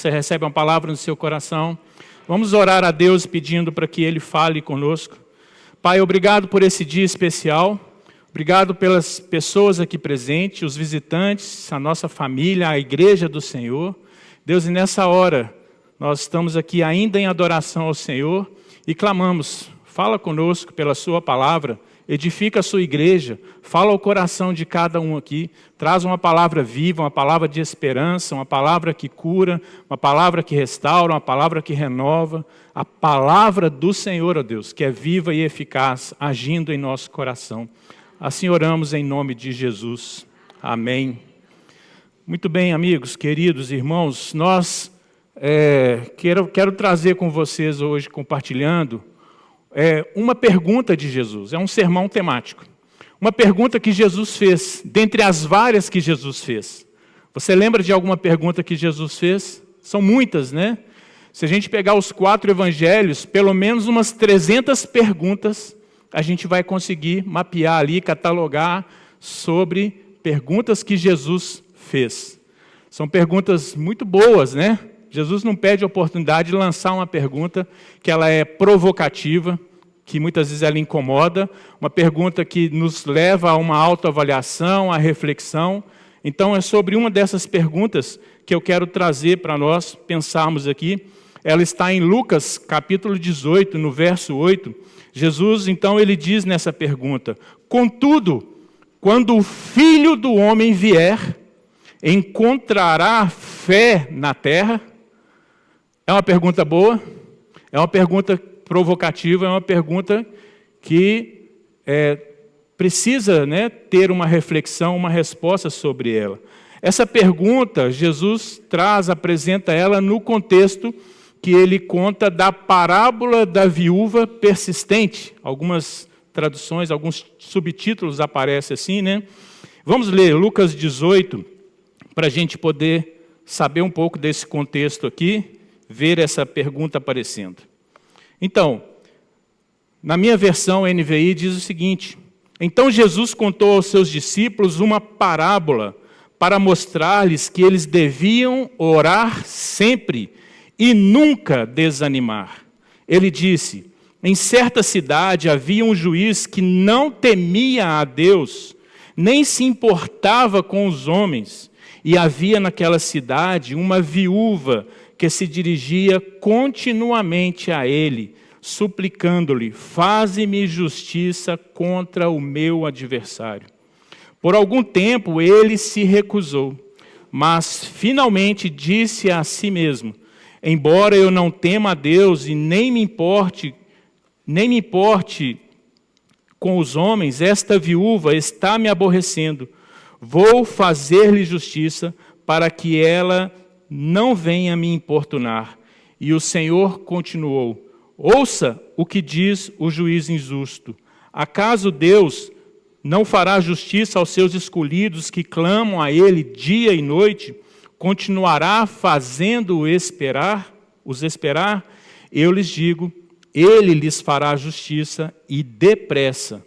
Você recebe uma palavra no seu coração. Vamos orar a Deus pedindo para que Ele fale conosco. Pai, obrigado por esse dia especial. Obrigado pelas pessoas aqui presentes, os visitantes, a nossa família, a igreja do Senhor. Deus, e nessa hora, nós estamos aqui ainda em adoração ao Senhor e clamamos, fala conosco pela sua palavra, edifica a sua igreja, fala ao coração de cada um aqui, traz uma palavra viva, uma palavra de esperança, uma palavra que cura, uma palavra que restaura, uma palavra que renova, a palavra do Senhor, ó Deus, que é viva e eficaz, agindo em nosso coração. Assim oramos em nome de Jesus. Amém. Muito bem, amigos, queridos irmãos, nós quero trazer com vocês hoje, compartilhando, uma pergunta de Jesus, é um sermão temático. Uma pergunta que Jesus fez, dentre as várias que Jesus fez. Você lembra de alguma pergunta que Jesus fez? São muitas, né? Se a gente pegar os 4 evangelhos, pelo menos umas 300 perguntas, a gente vai conseguir mapear ali, catalogar sobre perguntas que Jesus fez. São perguntas muito boas, né? Jesus não perde a oportunidade de lançar uma pergunta que ela é provocativa, que muitas vezes ela incomoda, uma pergunta que nos leva a uma autoavaliação, a reflexão. Então é sobre uma dessas perguntas que eu quero trazer para nós pensarmos aqui. Ela está em Lucas, capítulo 18, no verso 8. Jesus, então, ele diz nessa pergunta: contudo, quando o Filho do Homem vier, encontrará fé na terra? É uma pergunta boa, é uma pergunta provocativa, é uma pergunta que precisa, né, ter uma reflexão, uma resposta sobre ela. Essa pergunta, Jesus apresenta ela no contexto que ele conta da parábola da viúva persistente. Algumas traduções, alguns subtítulos aparecem assim, né? Vamos ler Lucas 18, para a gente poder saber um pouco desse contexto aqui, ver essa pergunta aparecendo. Então, na minha versão NVI diz o seguinte: então Jesus contou aos seus discípulos uma parábola para mostrar-lhes que eles deviam orar sempre e nunca desanimar. Ele disse: em certa cidade havia um juiz que não temia a Deus, nem se importava com os homens, e havia naquela cidade uma viúva que se dirigia continuamente a ele, suplicando-lhe: faze-me justiça contra o meu adversário. Por algum tempo ele se recusou, mas finalmente disse a si mesmo: embora eu não tema a Deus e nem me importe com os homens, esta viúva está me aborrecendo. Vou fazer-lhe justiça para que ela não venha me importunar. E o Senhor continuou: ouça o que diz o juiz injusto. Acaso Deus não fará justiça aos seus escolhidos que clamam a Ele dia e noite? Continuará fazendo-os esperar? Eu lhes digo, Ele lhes fará justiça e depressa.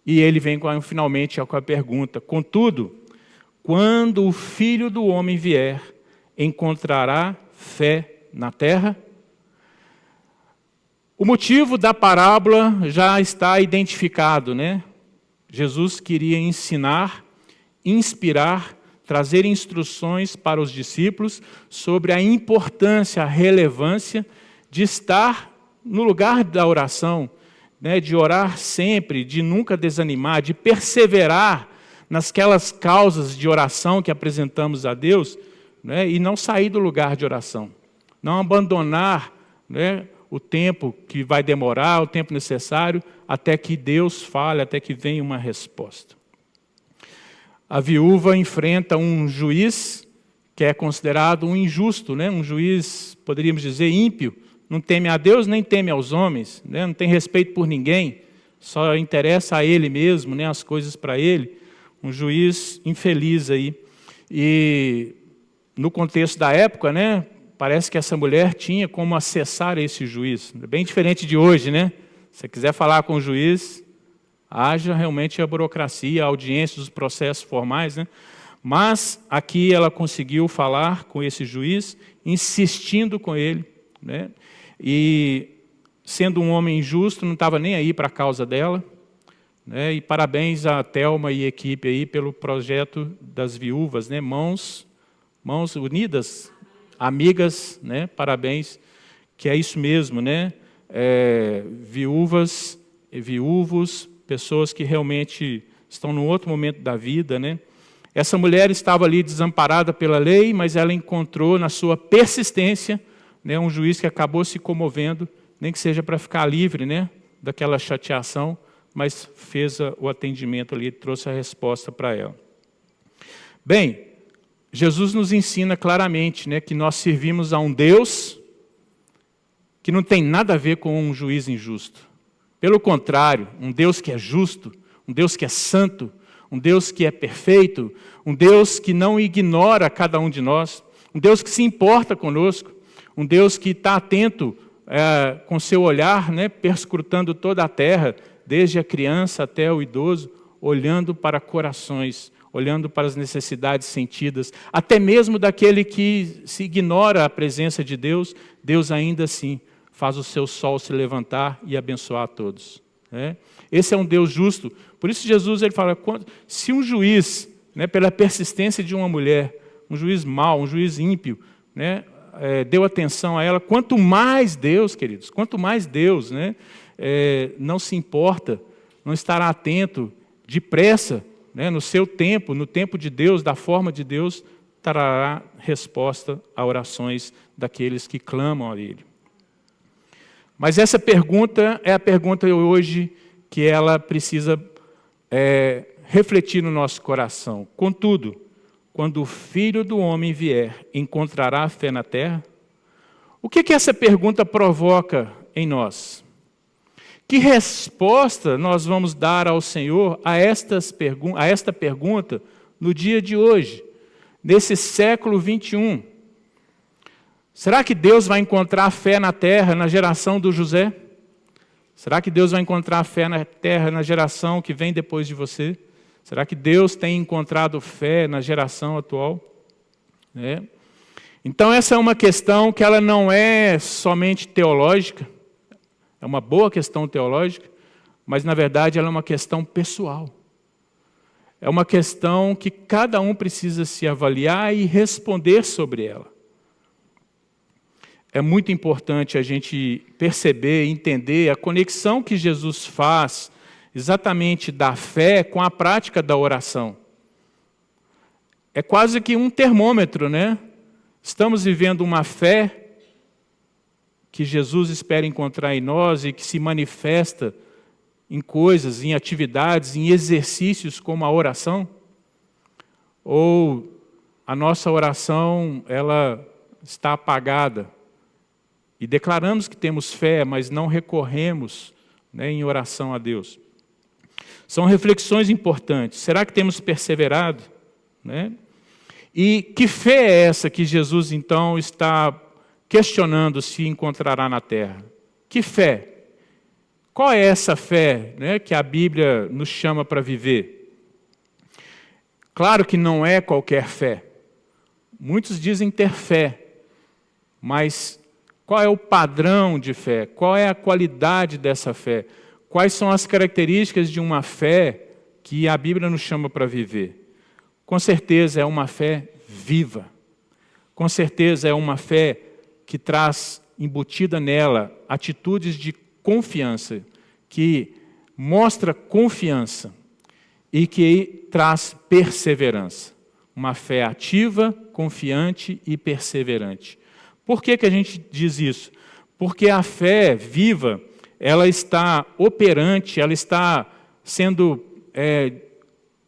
E ele vem finalmente com a pergunta: contudo, quando o Filho do Homem vier, encontrará fé na terra? O motivo da parábola já está identificado, né? Jesus queria ensinar, inspirar, trazer instruções para os discípulos sobre a importância, a relevância de estar no lugar da oração, né? De orar sempre, de nunca desanimar, de perseverar nasquelas causas de oração que apresentamos a Deus, né? E não sair do lugar de oração, não abandonar, né, o tempo que vai demorar, o tempo necessário, até que Deus fale, até que venha uma resposta. A viúva enfrenta um juiz que é considerado um injusto, né? Um juiz, poderíamos dizer, ímpio, não teme a Deus nem teme aos homens, né? Não tem respeito por ninguém, só interessa a ele mesmo, né, as coisas para ele. Um juiz infeliz aí. E no contexto da época, né, parece que essa mulher tinha como acessar esse juiz. Bem diferente de hoje, né? Se você quiser falar com o juiz, haja realmente a burocracia, a audiência dos processos formais, né? Mas aqui ela conseguiu falar com esse juiz, insistindo com ele, né? E sendo um homem justo, não estava nem aí para a causa dela, né? E parabéns a Thelma e a equipe aí pelo projeto das viúvas, né? Mãos unidas, amigas, né? Parabéns, que é isso mesmo, né? Viúvas e viúvos, pessoas que realmente estão num outro momento da vida, né? Essa mulher estava ali desamparada pela lei, mas ela encontrou na sua persistência, né, um juiz que acabou se comovendo, nem que seja para ficar livre, né, daquela chateação, mas fez o atendimento ali, trouxe a resposta para ela. Bem, Jesus nos ensina claramente, né, que nós servimos a um Deus que não tem nada a ver com um juiz injusto. Pelo contrário, um Deus que é justo, um Deus que é santo, um Deus que é perfeito, um Deus que não ignora cada um de nós, um Deus que se importa conosco, um Deus que está atento com seu olhar, né, perscrutando toda a terra, desde a criança até o idoso, olhando para corações, olhando para as necessidades sentidas, até mesmo daquele que se ignora a presença de Deus, Deus ainda assim faz o seu sol se levantar e abençoar a todos, né? Esse é um Deus justo. Por isso Jesus ele fala, se um juiz, né, pela persistência de uma mulher, um juiz mau, um juiz ímpio, né, deu atenção a ela, quanto mais Deus, queridos, quanto mais Deus, né, não se importa, não estará atento, depressa, né, no seu tempo, no tempo de Deus, da forma de Deus, trará resposta a orações daqueles que clamam a Ele. Mas essa pergunta é a pergunta hoje que ela precisa refletir no nosso coração. Contudo, quando o Filho do Homem vier, encontrará fé na terra? O que essa pergunta provoca em nós? Que resposta nós vamos dar ao Senhor a esta pergunta no dia de hoje, nesse século 21? Será que Deus vai encontrar fé na terra na geração do José? Será que Deus vai encontrar fé na terra na geração que vem depois de você? Será que Deus tem encontrado fé na geração atual? Então essa é uma questão que ela não é somente teológica, é uma boa questão teológica, mas na verdade ela é uma questão pessoal. É uma questão que cada um precisa se avaliar e responder sobre ela. É muito importante a gente perceber, entender a conexão que Jesus faz exatamente da fé com a prática da oração. É quase que um termômetro, né? Estamos vivendo uma fé que Jesus espera encontrar em nós e que se manifesta em coisas, em atividades, em exercícios como a oração? Ou a nossa oração, ela está apagada? E declaramos que temos fé, mas não recorremos, né, em oração a Deus. São reflexões importantes. Será que temos perseverado? Né? E que fé é essa que Jesus, então, está questionando se encontrará na terra? Que fé? Qual é essa fé, né, que a Bíblia nos chama para viver? Claro que não é qualquer fé. Muitos dizem ter fé, mas qual é o padrão de fé? Qual é a qualidade dessa fé? Quais são as características de uma fé que a Bíblia nos chama para viver? Com certeza é uma fé viva. Com certeza é uma fé que traz embutida nela atitudes de confiança, que mostra confiança e que traz perseverança. Uma fé ativa, confiante e perseverante. Por que a gente diz isso? Porque a fé viva, ela está operante, ela está sendo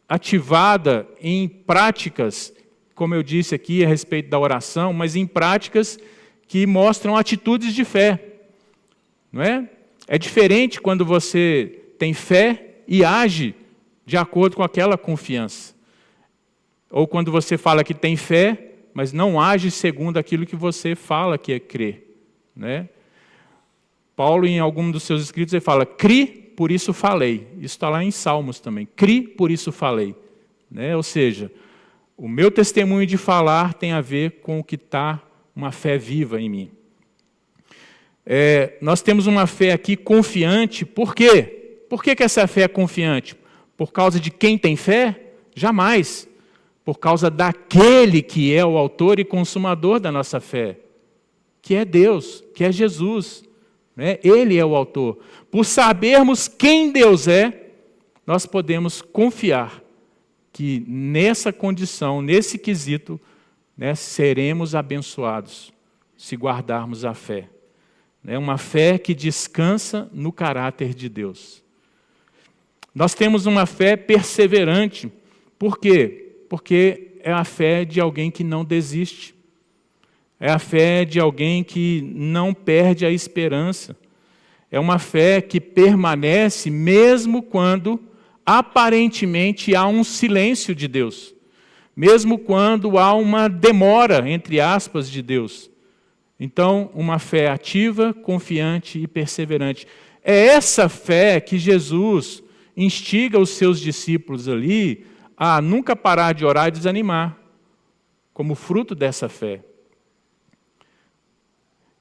ativada em práticas, como eu disse aqui a respeito da oração, mas em práticas que mostram atitudes de fé. Não é? É diferente quando você tem fé e age de acordo com aquela confiança. Ou quando você fala que tem fé, mas não age segundo aquilo que você fala que é crer, né? Paulo, em algum dos seus escritos, ele fala, cri, por isso falei. Isso está lá em Salmos também. Cri, por isso falei. Né? Ou seja, O meu testemunho de falar tem a ver com o que está uma fé viva em mim. Nós temos uma fé aqui confiante, por quê? Por que essa fé é confiante? Por causa de quem tem fé? Jamais. Por causa daquele que é o autor e consumador da nossa fé, que é Deus, que é Jesus. Né? Ele é o autor. Por sabermos quem Deus é, nós podemos confiar que nessa condição, nesse quesito, né, seremos abençoados, se guardarmos a fé. É uma fé que descansa no caráter de Deus. Nós temos uma fé perseverante. Por quê? Porque é a fé de alguém que não desiste. É a fé de alguém que não perde a esperança. É uma fé que permanece mesmo quando aparentemente há um silêncio de Deus. Mesmo quando há uma demora, entre aspas, de Deus. Então, uma fé ativa, confiante e perseverante. É essa fé que Jesus instiga os seus discípulos ali a nunca parar de orar e desanimar, como fruto dessa fé.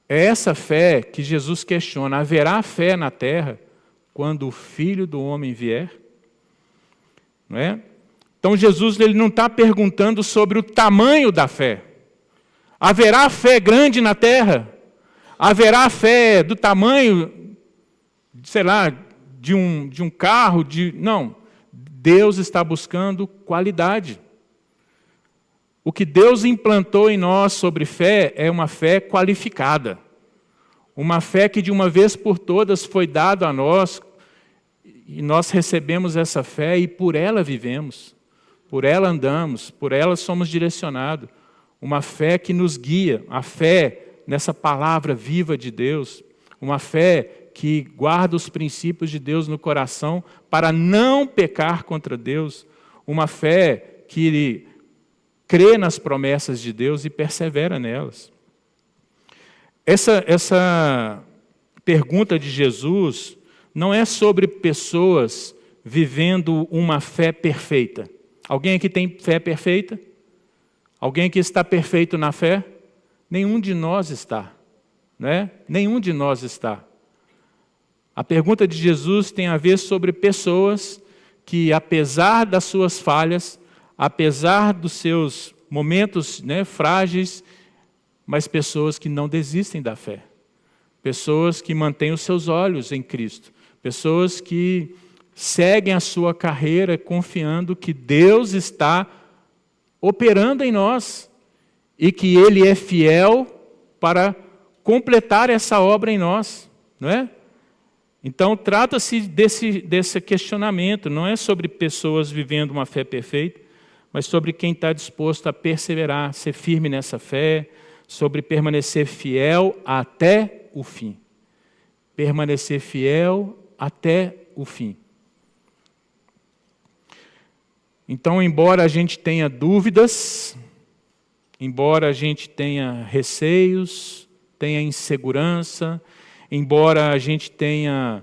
É essa fé que Jesus questiona: haverá fé na terra quando o Filho do Homem vier? Não é? Então Jesus ele não está perguntando sobre o tamanho da fé. Haverá fé grande na terra? Haverá fé do tamanho, sei lá, de um carro? Não. Deus está buscando qualidade. O que Deus implantou em nós sobre fé é uma fé qualificada. Uma fé que de uma vez por todas foi dada a nós, e nós recebemos essa fé e por ela vivemos, por ela andamos, por ela somos direcionados. Uma fé que nos guia, a fé nessa palavra viva de Deus, uma fé que guarda os princípios de Deus no coração para não pecar contra Deus, uma fé que crê nas promessas de Deus e persevera nelas. Essa pergunta de Jesus não é sobre pessoas vivendo uma fé perfeita. Alguém aqui tem fé perfeita? Alguém aqui está perfeito na fé? Nenhum de nós está. Né? Nenhum de nós está. A pergunta de Jesus tem a ver sobre pessoas que, apesar das suas falhas, apesar dos seus momentos, né, frágeis, mas pessoas que não desistem da fé. Pessoas que mantêm os seus olhos em Cristo. Pessoas que seguem a sua carreira confiando que Deus está operando em nós e que Ele é fiel para completar essa obra em nós, não é? Então, trata-se desse questionamento, não é sobre pessoas vivendo uma fé perfeita, mas sobre quem está disposto a perseverar, ser firme nessa fé, sobre permanecer fiel até o fim. Permanecer fiel até o fim. Então, embora a gente tenha dúvidas, embora a gente tenha receios, tenha insegurança, embora a gente tenha,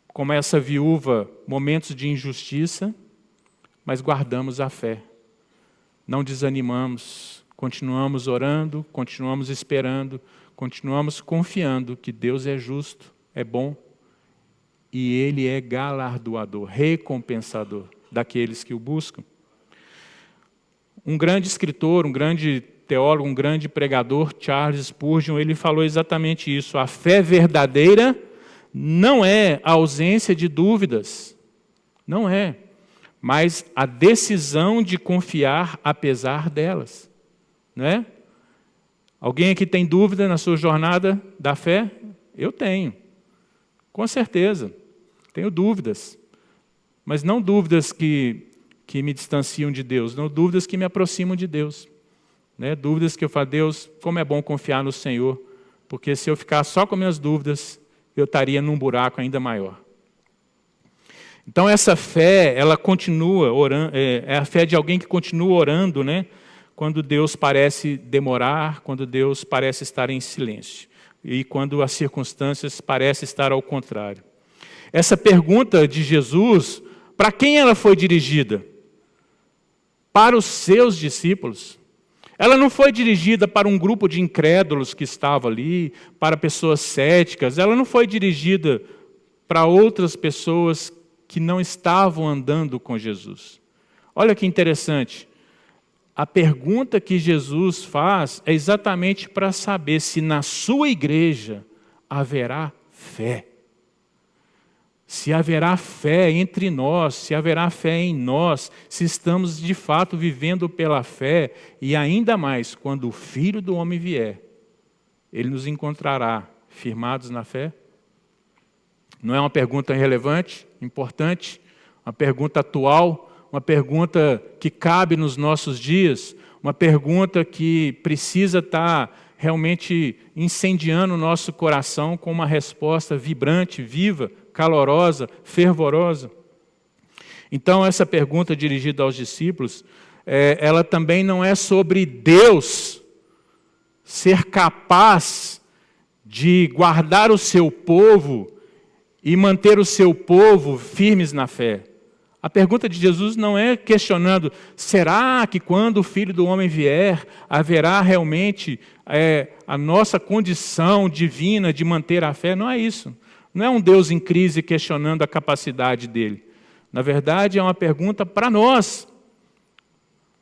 como essa viúva, momentos de injustiça, mas guardamos a fé. Não desanimamos, continuamos orando, continuamos esperando, continuamos confiando que Deus é justo, é bom, e Ele é galardoador, recompensador daqueles que o buscam. Um grande escritor, um grande teólogo, um grande pregador, Charles Spurgeon, ele falou exatamente isso. A fé verdadeira não é a ausência de dúvidas, não é, mas a decisão de confiar apesar delas, não é? Alguém aqui tem dúvida na sua jornada da fé? Eu tenho, com certeza, tenho dúvidas, mas não dúvidas que me distanciam de Deus, não dúvidas que me aproximam de Deus. Né? Dúvidas que eu falo: Deus, como é bom confiar no Senhor, porque se eu ficar só com minhas dúvidas, eu estaria num buraco ainda maior. Então essa fé, ela continua orando, é a fé de alguém que continua orando, né? Quando Deus parece demorar, quando Deus parece estar em silêncio, e quando as circunstâncias parecem estar ao contrário. Essa pergunta de Jesus, para quem ela foi dirigida? para os seus discípulos. Ela não foi dirigida para um grupo de incrédulos que estava ali, para pessoas céticas. Ela não foi dirigida para outras pessoas que não estavam andando com Jesus. Olha que interessante. A pergunta que Jesus faz é exatamente para saber se na sua igreja haverá fé. Se haverá fé entre nós, se haverá fé em nós, se estamos de fato vivendo pela fé, e ainda mais, quando o Filho do Homem vier, Ele nos encontrará firmados na fé? Não é uma pergunta relevante, importante, uma pergunta atual, uma pergunta que cabe nos nossos dias, uma pergunta que precisa estar realmente incendiando o nosso coração com uma resposta vibrante, viva, calorosa, fervorosa. Então, essa pergunta dirigida aos discípulos, ela também não é sobre Deus ser capaz de guardar o seu povo e manter o seu povo firmes na fé. A pergunta de Jesus não é questionando, será que quando o Filho do Homem vier, haverá realmente a nossa condição divina de manter a fé? Não é isso. Não é um Deus em crise questionando a capacidade dele. Na verdade, é uma pergunta para nós.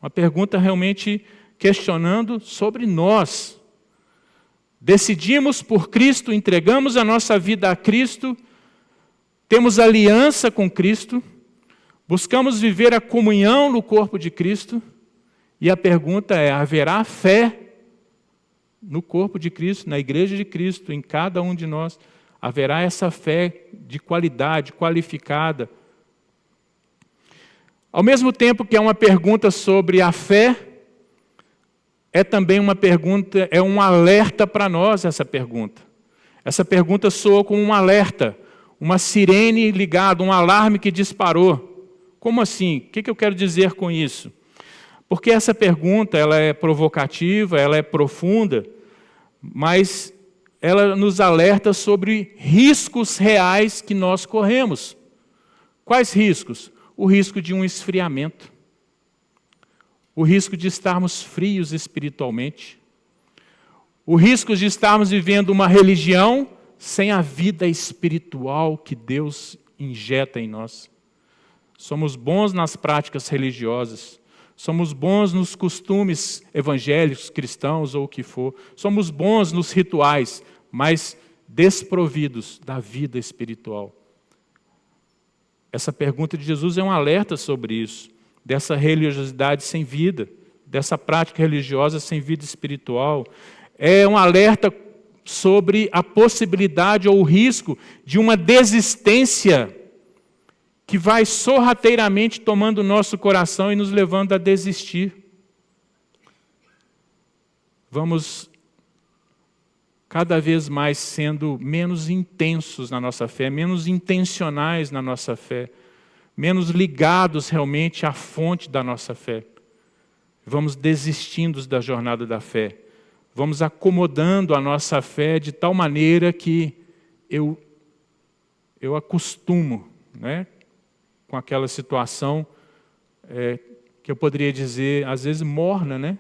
Uma pergunta realmente questionando sobre nós. Decidimos por Cristo, entregamos a nossa vida a Cristo, temos aliança com Cristo, buscamos viver a comunhão no corpo de Cristo, e a pergunta é, haverá fé no corpo de Cristo, na igreja de Cristo, em cada um de nós? Haverá essa fé de qualidade, qualificada. Ao mesmo tempo que é uma pergunta sobre a fé, é também uma pergunta, é um alerta para nós essa pergunta. Essa pergunta soa como um alerta, uma sirene ligada, um alarme que disparou. Como assim? O que eu quero dizer com isso? Porque essa pergunta ela é provocativa, ela é profunda, mas ela nos alerta sobre riscos reais que nós corremos. Quais riscos? O risco de um esfriamento. O risco de estarmos frios espiritualmente. O risco de estarmos vivendo uma religião sem a vida espiritual que Deus injeta em nós. Somos bons nas práticas religiosas. Somos bons nos costumes evangélicos, cristãos ou o que for. Somos bons nos rituais, mas desprovidos da vida espiritual. Essa pergunta de Jesus é um alerta sobre isso, dessa religiosidade sem vida, dessa prática religiosa sem vida espiritual. É um alerta sobre a possibilidade ou o risco de uma desistência que vai sorrateiramente tomando o nosso coração e nos levando a desistir. Vamos cada vez mais sendo menos intensos na nossa fé, menos intencionais na nossa fé, menos ligados realmente à fonte da nossa fé. Vamos desistindo da jornada da fé. Vamos acomodando a nossa fé de tal maneira que eu acostumo, né, com aquela situação que eu poderia dizer, às vezes, morna, né?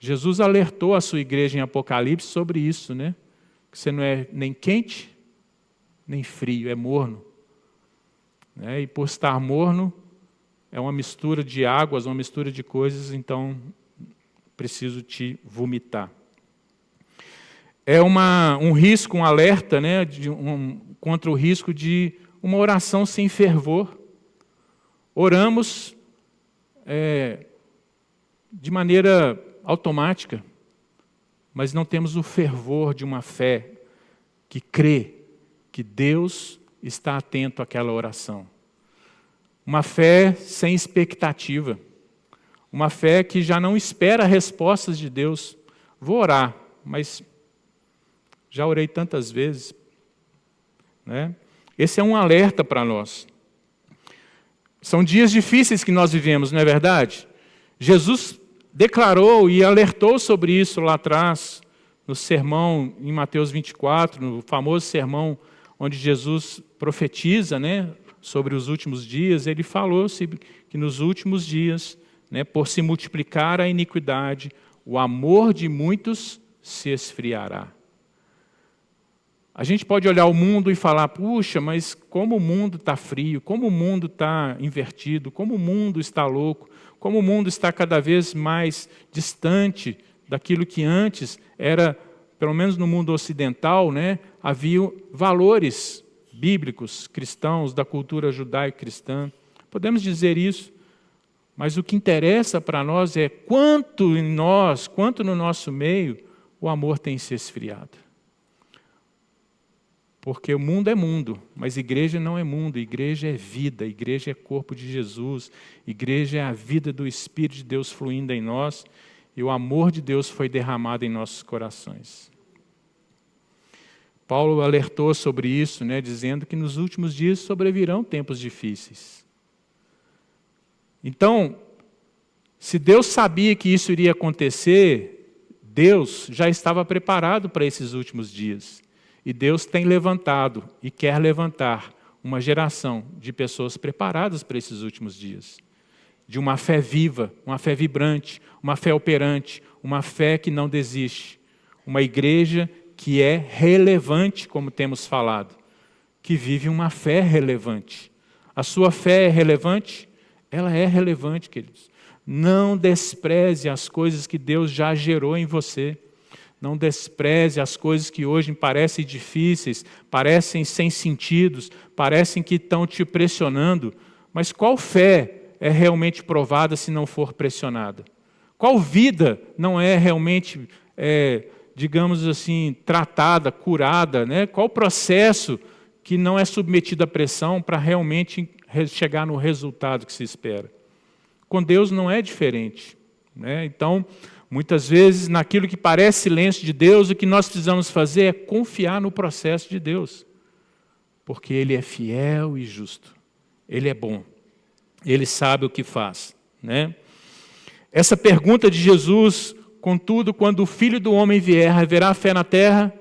Jesus alertou a sua igreja em Apocalipse sobre isso, né? Que você não é nem quente, nem frio, é morno. Né? E por estar morno, é uma mistura de águas, uma mistura de coisas, então preciso te vomitar. É um risco, um alerta, né, contra o risco de uma oração sem fervor. Oramos de maneira automática, mas não temos o fervor de uma fé que crê que Deus está atento àquela oração. Uma fé sem expectativa. Uma fé que já não espera respostas de Deus. Vou orar, mas já orei tantas vezes. Né? Esse é um alerta para nós. São dias difíceis que nós vivemos, não é verdade? Jesus declarou e alertou sobre isso lá atrás, no sermão em Mateus 24, no famoso sermão onde Jesus profetiza, né, sobre os últimos dias, ele falou que nos últimos dias, né, por se multiplicar a iniquidade, o amor de muitos se esfriará. A gente pode olhar o mundo e falar, puxa, mas como o mundo está frio, como o mundo está invertido, como o mundo está louco, como o mundo está cada vez mais distante daquilo que antes era, pelo menos no mundo ocidental, né, havia valores bíblicos, cristãos, da cultura judaico-cristã. Podemos dizer isso, mas o que interessa para nós é quanto em nós, quanto no nosso meio, o amor tem se esfriado. Porque o mundo é mundo, mas igreja não é mundo, igreja é vida, igreja é corpo de Jesus, igreja é a vida do Espírito de Deus fluindo em nós, e o amor de Deus foi derramado em nossos corações. Paulo alertou sobre isso, né, dizendo que nos últimos dias sobrevirão tempos difíceis. Então, se Deus sabia que isso iria acontecer, Deus já estava preparado para esses últimos dias. E Deus tem levantado e quer levantar uma geração de pessoas preparadas para esses últimos dias. De uma fé viva, uma fé vibrante, uma fé operante, uma fé que não desiste. Uma igreja que é relevante, como temos falado, que vive uma fé relevante. A sua fé é relevante? Ela é relevante, queridos. Não despreze as coisas que Deus já gerou em você. Não despreze as coisas que hoje parecem difíceis, parecem sem sentidos, parecem que estão te pressionando. Mas qual fé é realmente provada se não for pressionada? Qual vida não é realmente, digamos assim, tratada, curada, né? Qual processo que não é submetido à pressão para realmente chegar no resultado que se espera? Com Deus não é diferente, né? Então, muitas vezes, naquilo que parece silêncio de Deus, o que nós precisamos fazer é confiar no processo de Deus. Porque Ele é fiel e justo. Ele é bom. Ele sabe o que faz, né? Essa pergunta de Jesus, contudo, quando o Filho do Homem vier, haverá fé na terra?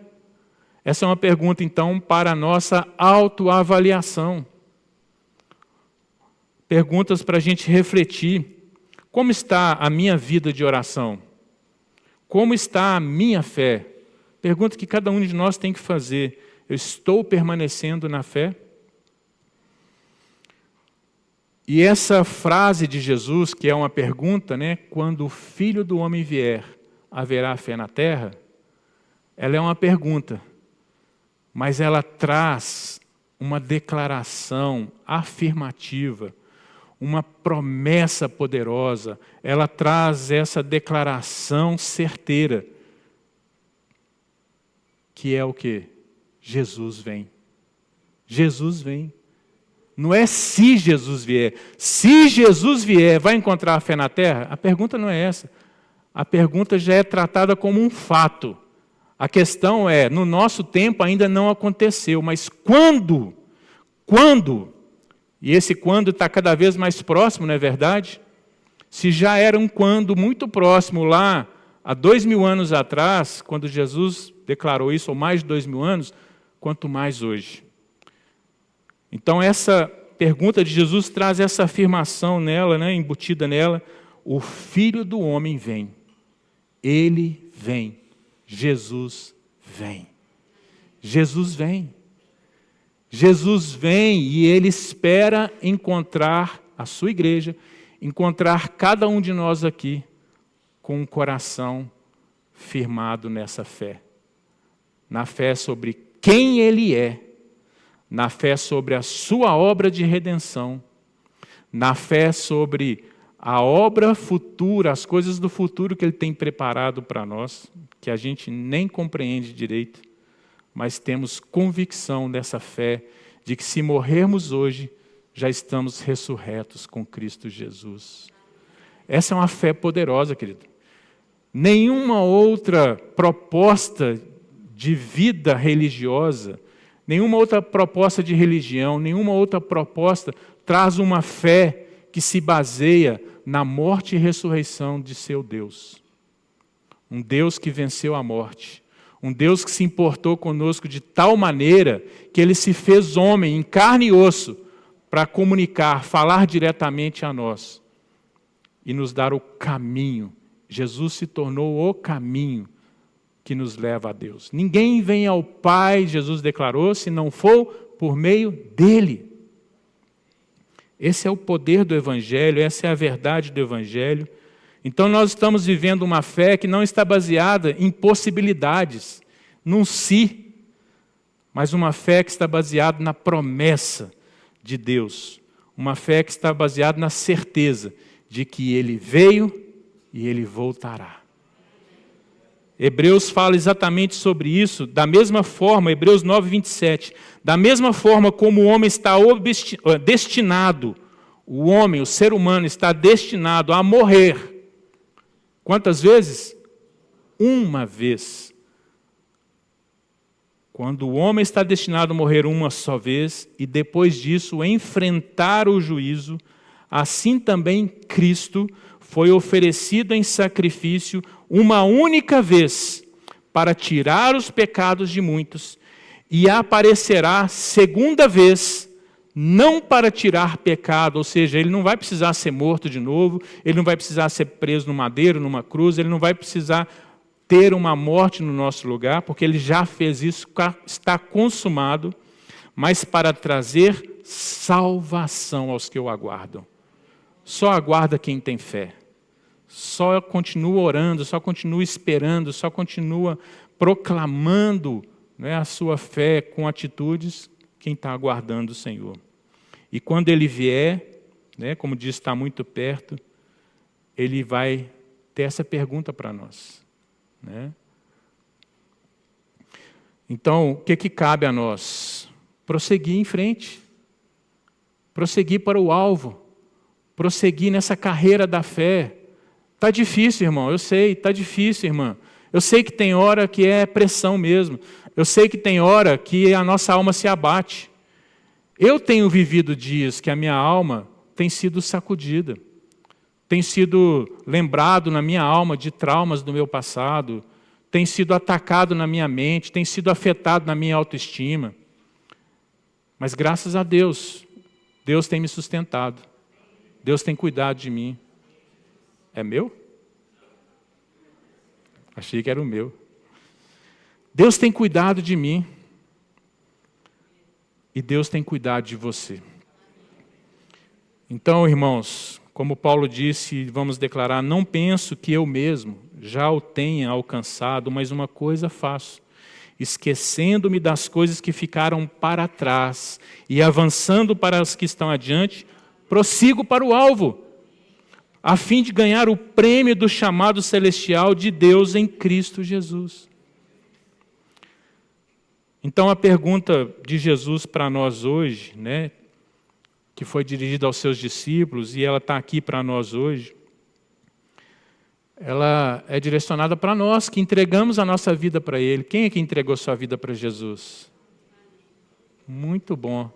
Essa é uma pergunta, então, para a nossa autoavaliação. Perguntas para a gente refletir. Como está a minha vida de oração? Como está a minha fé? Pergunta que cada um de nós tem que fazer. Eu estou permanecendo na fé? E essa frase de Jesus, que é uma pergunta, né? Quando o Filho do Homem vier, haverá fé na terra? Ela é uma pergunta, mas ela traz uma declaração afirmativa, uma promessa poderosa. Ela traz essa declaração certeira, que é o quê? Jesus vem. Jesus vem. Não é se Jesus vier. Se Jesus vier, vai encontrar a fé na terra? A pergunta não é essa. A pergunta já é tratada como um fato. A questão é, no nosso tempo ainda não aconteceu, mas quando? Quando? E esse quando está cada vez mais próximo, não é verdade? Se já era um quando muito próximo lá, há 2000 anos atrás, quando Jesus declarou isso, ou mais de 2000 anos, quanto mais hoje. Então essa pergunta de Jesus traz essa afirmação nela, né, embutida nela, o Filho do Homem vem. Ele vem. Jesus vem. Jesus vem. Jesus vem e Ele espera encontrar a sua igreja, encontrar cada um de nós aqui com um coração firmado nessa fé. Na fé sobre quem Ele é, na fé sobre a sua obra de redenção, na fé sobre a obra futura, as coisas do futuro que Ele tem preparado para nós, que a gente nem compreende direito, mas temos convicção dessa fé, de que se morrermos hoje, já estamos ressurretos com Cristo Jesus. Essa é uma fé poderosa, querido. Nenhuma outra proposta de vida religiosa, nenhuma outra proposta de religião, nenhuma outra proposta traz uma fé que se baseia na morte e ressurreição de seu Deus. Um Deus que venceu a morte. Um Deus que se importou conosco de tal maneira que Ele se fez homem em carne e osso para comunicar, falar diretamente a nós e nos dar o caminho. Jesus se tornou o caminho que nos leva a Deus. Ninguém vem ao Pai, Jesus declarou, se não for por meio dele. Esse é o poder do Evangelho, essa é a verdade do Evangelho. Então nós estamos vivendo uma fé que não está baseada em possibilidades, num si, mas uma fé que está baseada na promessa de Deus. Uma fé que está baseada na certeza de que Ele veio e Ele voltará. Hebreus fala exatamente sobre isso, da mesma forma, Hebreus 9, 27, da mesma forma como o homem está destinado, o homem, o ser humano está destinado a morrer. Quantas vezes? Uma vez. Quando o homem está destinado a morrer uma só vez, e depois disso enfrentar o juízo, assim também Cristo foi oferecido em sacrifício uma única vez para tirar os pecados de muitos, e aparecerá segunda vez, não para tirar pecado, ou seja, ele não vai precisar ser morto de novo, ele não vai precisar ser preso no madeiro, numa cruz, ele não vai precisar ter uma morte no nosso lugar, porque ele já fez isso, está consumado, mas para trazer salvação aos que o aguardam. Só aguarda quem tem fé. Só continua orando, só continua esperando, só continua proclamando, né, a sua fé com atitudes, quem está aguardando o Senhor. E quando Ele vier, né, como diz, está muito perto, Ele vai ter essa pergunta para nós. Né? Então, o que cabe a nós? Prosseguir em frente. Prosseguir para o alvo. Prosseguir nessa carreira da fé. Está difícil, irmão, eu sei, está difícil, irmã. Eu sei que tem hora que é pressão mesmo. Eu sei que tem hora que a nossa alma se abate. Eu tenho vivido dias que a minha alma tem sido sacudida. Tem sido lembrado na minha alma de traumas do meu passado. Tem sido atacado na minha mente, tem sido afetado na minha autoestima. Mas graças a Deus, Deus tem me sustentado. Deus tem cuidado de mim. É meu? Achei que era o meu. Deus tem cuidado de mim. E Deus tem cuidado de você. Então, irmãos, como Paulo disse, vamos declarar, não penso que eu mesmo já o tenha alcançado, mas uma coisa faço, esquecendo-me das coisas que ficaram para trás e avançando para as que estão adiante, prossigo para o alvo, a fim de ganhar o prêmio do chamado celestial de Deus em Cristo Jesus. Então a pergunta de Jesus para nós hoje, né, que foi dirigida aos seus discípulos, e ela está aqui para nós hoje, ela é direcionada para nós, que entregamos a nossa vida para Ele. Quem é que entregou sua vida para Jesus? Muito bom.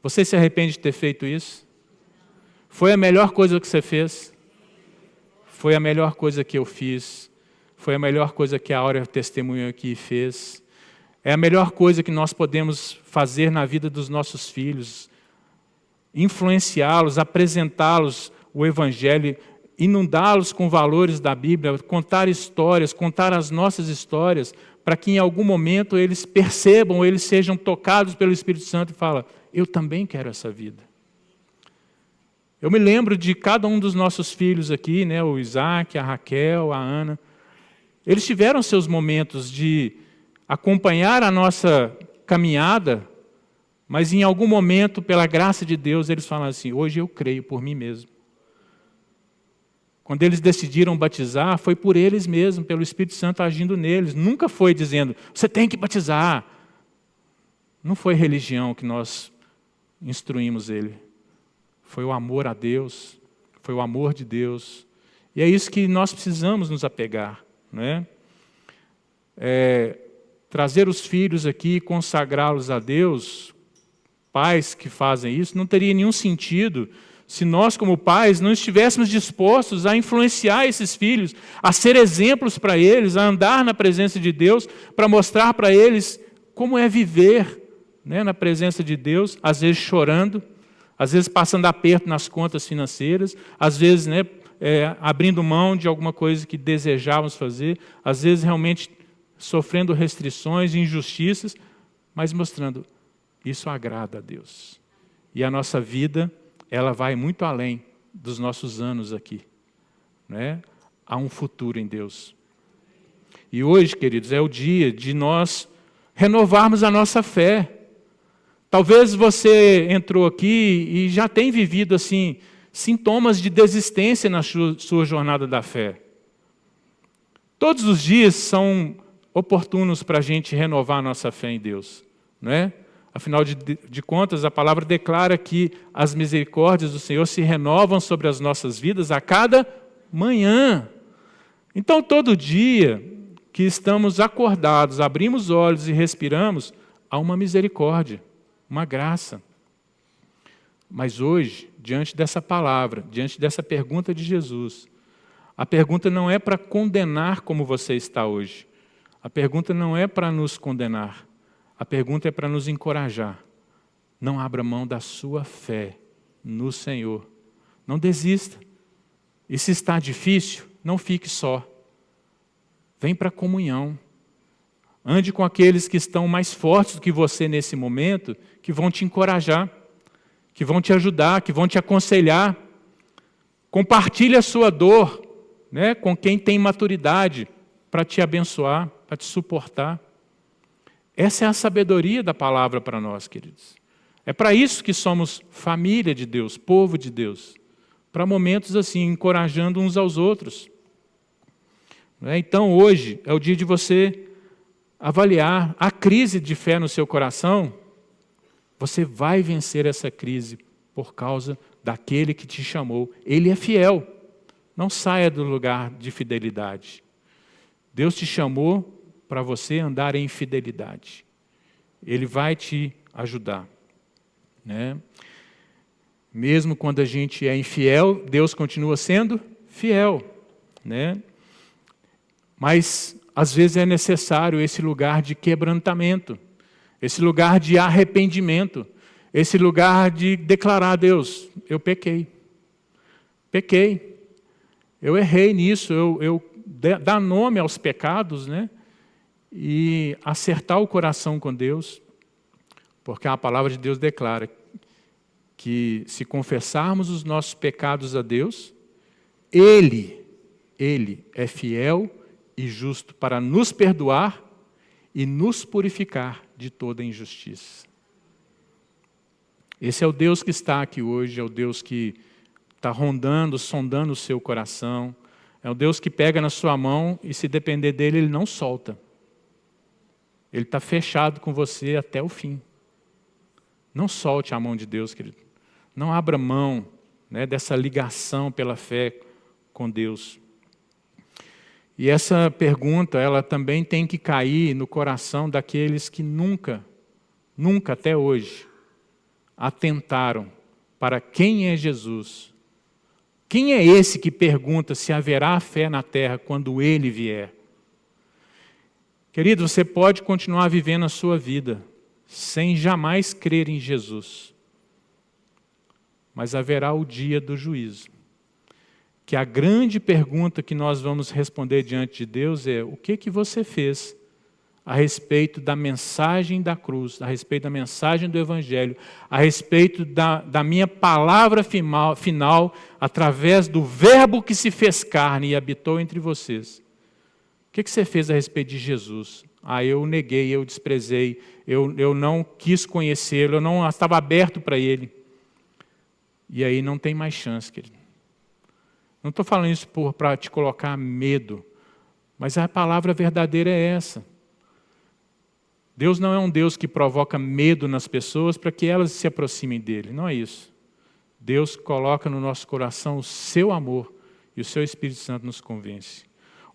Você se arrepende de ter feito isso? Foi a melhor coisa que você fez? Foi a melhor coisa que eu fiz? Foi a melhor coisa que a Áurea Testemunho aqui fez? É a melhor coisa que nós podemos fazer na vida dos nossos filhos. Influenciá-los, apresentá-los o Evangelho, inundá-los com valores da Bíblia, contar histórias, contar as nossas histórias, para que em algum momento eles percebam, eles sejam tocados pelo Espírito Santo e falem, eu também quero essa vida. Eu me lembro de cada um dos nossos filhos aqui, né, o Isaac, a Raquel, a Ana. Eles tiveram seus momentos de acompanhar a nossa caminhada, mas em algum momento, pela graça de Deus, eles falam assim, hoje eu creio por mim mesmo. Quando eles decidiram batizar, foi por eles mesmos, pelo Espírito Santo agindo neles. Nunca foi dizendo, você tem que batizar. Não foi religião que nós instruímos ele. Foi o amor a Deus, foi o amor de Deus. E é isso que nós precisamos nos apegar. Né? Trazer os filhos aqui, consagrá-los a Deus, pais que fazem isso, não teria nenhum sentido se nós, como pais, não estivéssemos dispostos a influenciar esses filhos, a ser exemplos para eles, a andar na presença de Deus, para mostrar para eles como é viver, né, na presença de Deus, às vezes chorando, Às vezes passando aperto nas contas financeiras, às vezes abrindo mão de alguma coisa que desejávamos fazer, às vezes realmente sofrendo restrições, injustiças, mas mostrando, isso agrada a Deus. E a nossa vida, ela vai muito além dos nossos anos aqui. Né? Há um futuro em Deus. E hoje, queridos, é o dia de nós renovarmos a nossa fé. Talvez você entrou aqui e já tem vivido assim sintomas de desistência na sua jornada da fé. Todos os dias são oportunos para a gente renovar a nossa fé em Deus. Não é? Afinal de contas, a palavra declara que as misericórdias do Senhor se renovam sobre as nossas vidas a cada manhã. Então, todo dia que estamos acordados, abrimos os olhos e respiramos, há uma misericórdia, uma graça. Mas hoje, diante dessa palavra, diante dessa pergunta de Jesus, a pergunta não é para condenar como você está hoje. A pergunta não é para nos condenar. A pergunta é para nos encorajar. Não abra mão da sua fé no Senhor. Não desista. E se está difícil, não fique só. Vem para a comunhão. Ande com aqueles que estão mais fortes do que você nesse momento, que vão te encorajar, que vão te ajudar, que vão te aconselhar. Compartilhe a sua dor, né, com quem tem maturidade para te abençoar, para te suportar. Essa é a sabedoria da palavra para nós, queridos. É para isso que somos família de Deus, povo de Deus. Para momentos assim, encorajando uns aos outros. Então, hoje é o dia de você avaliar a crise de fé no seu coração. Você vai vencer essa crise por causa daquele que te chamou. Ele é fiel. Não saia do lugar de fidelidade. Deus te chamou para você andar em fidelidade. Ele vai te ajudar. Né? Mesmo quando a gente é infiel, Deus continua sendo fiel. Né? Mas, às vezes, é necessário esse lugar de quebrantamento, esse lugar de arrependimento, esse lugar de declarar a Deus, eu pequei, eu errei nisso, eu dar nome aos pecados, né? E acertar o coração com Deus, porque a palavra de Deus declara que se confessarmos os nossos pecados a Deus, Ele é fiel e justo para nos perdoar e nos purificar de toda injustiça. Esse é o Deus que está aqui hoje, é o Deus que está rondando, sondando o seu coração, é o Deus que pega na sua mão e, se depender dele, Ele não solta. Ele está fechado com você até o fim. Não solte a mão de Deus, querido. Não abra mão, né, dessa ligação pela fé com Deus. E essa pergunta, ela também tem que cair no coração daqueles que nunca até hoje, atentaram para quem é Jesus. Quem é esse que pergunta se haverá fé na terra quando Ele vier? Querido, você pode continuar vivendo a sua vida sem jamais crer em Jesus. Mas haverá o dia do juízo. Que a grande pergunta que nós vamos responder diante de Deus é: o que você fez a respeito da mensagem da cruz, a respeito da mensagem do Evangelho, a respeito da minha palavra final, através do Verbo que se fez carne e habitou entre vocês? O que você fez a respeito de Jesus? Eu neguei, eu desprezei, eu não quis conhecê-lo, eu não estava aberto para Ele. E aí não tem mais chance, querido. Não estou falando isso para te colocar medo, mas a palavra verdadeira é essa. Deus não é um Deus que provoca medo nas pessoas para que elas se aproximem dele, não é isso. Deus coloca no nosso coração o seu amor e o seu Espírito Santo nos convence.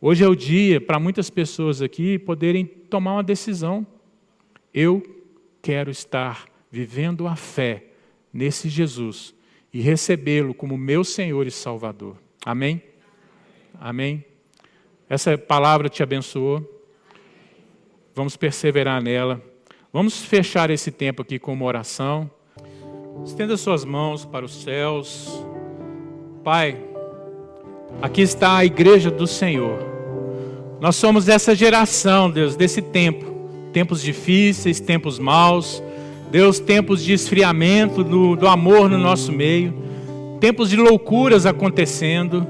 Hoje é o dia para muitas pessoas aqui poderem tomar uma decisão. Eu quero estar vivendo a fé nesse Jesus e recebê-lo como meu Senhor e Salvador. Amém? Amém? Essa palavra te abençoou? Vamos perseverar nela. Vamos fechar esse tempo aqui com uma oração. Estenda suas mãos para os céus. Pai, aqui está a igreja do Senhor. Nós somos essa geração, Deus, desse tempo. Tempos difíceis, tempos maus. Deus, tempos de esfriamento do amor no nosso meio. Tempos de loucuras acontecendo.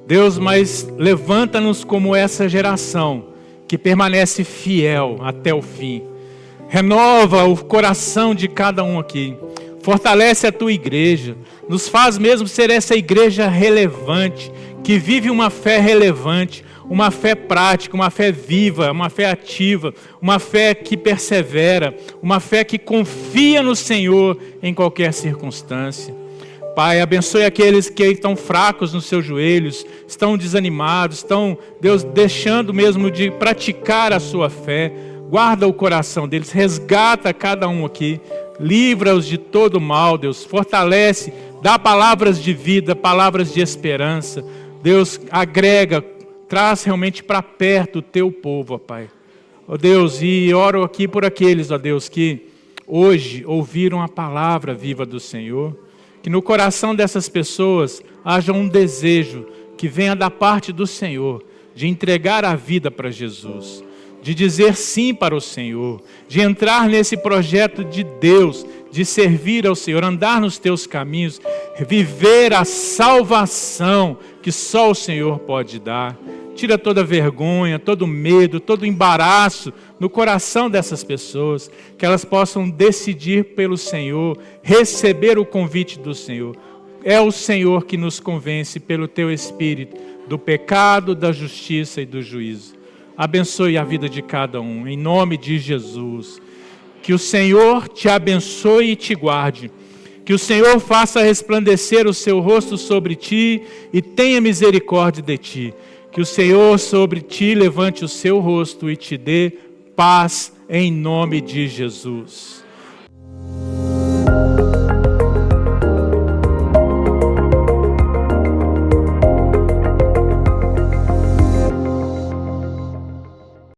Deus, mas levanta-nos como essa geração que permanece fiel até o fim. Renova o coração de cada um aqui. Fortalece a tua igreja. Nos faz mesmo ser essa igreja relevante, que vive uma fé relevante, uma fé prática, uma fé viva, uma fé ativa, uma fé que persevera, uma fé que confia no Senhor em qualquer circunstância. Pai, abençoe aqueles que estão fracos nos seus joelhos, estão desanimados, estão, Deus, deixando mesmo de praticar a sua fé. Guarda o coração deles, resgata cada um aqui, livra-os de todo mal, Deus, fortalece, dá palavras de vida, palavras de esperança. Deus, agrega, traz realmente para perto o teu povo, ó Pai. Ó Deus, e oro aqui por aqueles, ó Deus, que hoje ouviram a palavra viva do Senhor. Que no coração dessas pessoas haja um desejo que venha da parte do Senhor, de entregar a vida para Jesus, de dizer sim para o Senhor, de entrar nesse projeto de Deus, de servir ao Senhor, andar nos teus caminhos, viver a salvação que só o Senhor pode dar. Tira toda vergonha, todo medo, todo embaraço no coração dessas pessoas, que elas possam decidir pelo Senhor, receber o convite do Senhor. É o Senhor que nos convence pelo teu Espírito do pecado, da justiça e do juízo. Abençoe a vida de cada um, em nome de Jesus. Que o Senhor te abençoe e te guarde. Que o Senhor faça resplandecer o seu rosto sobre ti e tenha misericórdia de ti. Que o Senhor sobre ti levante o seu rosto e te dê paz em nome de Jesus.